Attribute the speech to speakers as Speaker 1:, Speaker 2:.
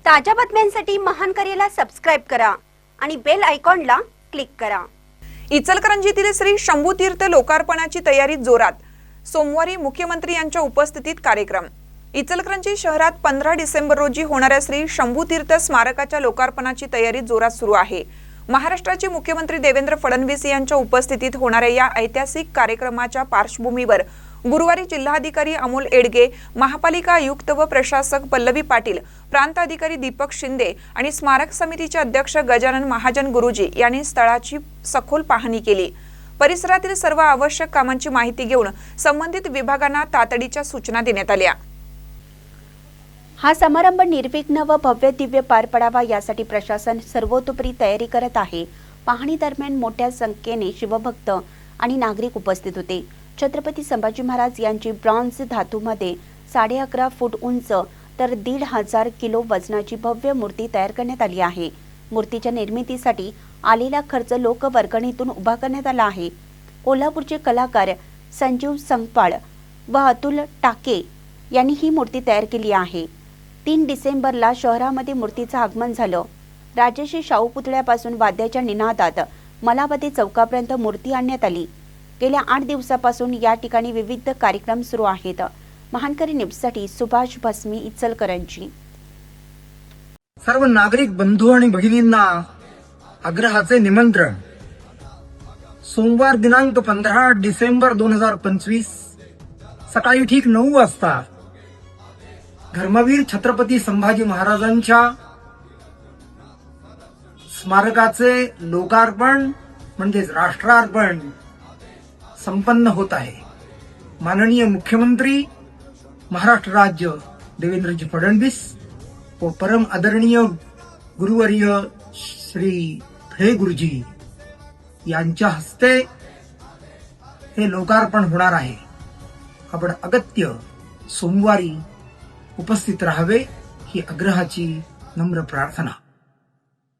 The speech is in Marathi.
Speaker 1: ताज्या बातम्यांसाठी महान करेला सबस्क्राइब करा आणि बेल आयकॉनला क्लिक करा।
Speaker 2: इचलकरंजीतील श्री शंभूतीर्थ लोकार्पणाची तयारी जोरात। सोमवारी मुख्यमंत्री यांच्या उपस्थितीत कार्यक्रम। इचलकरंजी शहरात 15 डिसेंबर रोजी होणाऱ्या श्री शंभूतीर्थ स्मारकाच्या लोकार्पणाची तयारी जोरात सुरू आहे। महाराष्ट्राचे मुख्यमंत्री देवेंद्र फडणवीस यांच्या उपस्थितीत होणाऱ्या या ऐतिहासिक कार्यक्रमाच्या पार्श्वभूमीवर गुरुवारी जिल्हाधिकारी अमोल एडगे, महापालिका आयुक्त व प्रशासक पल्लवी पाटील, प्रांत अधिकारी दीपक शिंदे आणि स्मारक समितीचे अध्यक्ष गजानन महाजन गुरुजी यांनी स्थळाची सखोल पाहणी केली। परिसरातील सर्व आवश्यक कामांची माहिती घेऊन संबंधित विभागांना तातडीच्या सूचना देण्यात आल्या।
Speaker 1: हा समारंभ निर्विघ्न व भव्य दिव्य पार पडावा यासाठी प्रशासन सर्वतोपरी तयारी करत आहे। पाहणी दरम्यान मोठ्या संख्येने शिवभक्त आणि नागरिक उपस्थित होते। छत्रपती संभाजी महाराज यांची ब्रॉन्झ धातूमध्ये 11.5 फूट उंच तर 1,500 किलो वजनाची भव्य मूर्ती तयार करण्यात आली आहे। मूर्तीच्या निर्मितीसाठी आलेला खर्च लोकवर्गणीतून उभा करण्यात आला आहे। कोल्हापूरचे कलाकार संजीव संगपाळ व अतुल टाके यांनी ही मूर्ती तयार केली आहे। 3 डिसेंबरला शहरामध्ये मूर्तीचं आगमन झालं। राजश्री शाहू पुतळ्यापासून वाद्याच्या निनादात मलावती चौकापर्यंत मूर्ती आणण्यात आली। गेल्या 8 दिवसापासून या ठिकाणी विविध कार्यक्रम सुरू आहेत। महानकरी न्यूजसाठी सुभाष भस्मी, इचलकरंजी।
Speaker 3: सर्व नागरिक बंधू आणि भगिनींना आग्रहाचे निमंत्रण। सोमवार दिनांक 15 डिसेंबर 2025 सकाळी ठीक 9 वाजता धर्मवीर छत्रपती संभाजी महाराजांच्या स्मारकाचे लोकार्पण म्हणजेच राष्ट्रार्पण संपन्न होत आहे। माननीय मुख्यमंत्री महाराष्ट्र राज्य देवेंद्रजी फडणवीस व परम आदरणीय गुरुवर्य श्री फळे गुरुजी यांच्या हस्ते हे लोकार्पण होणार आहे। आपण अगत्य सोमवारी उपस्थित राहावे ही आग्रहाची नम्र प्रार्थना।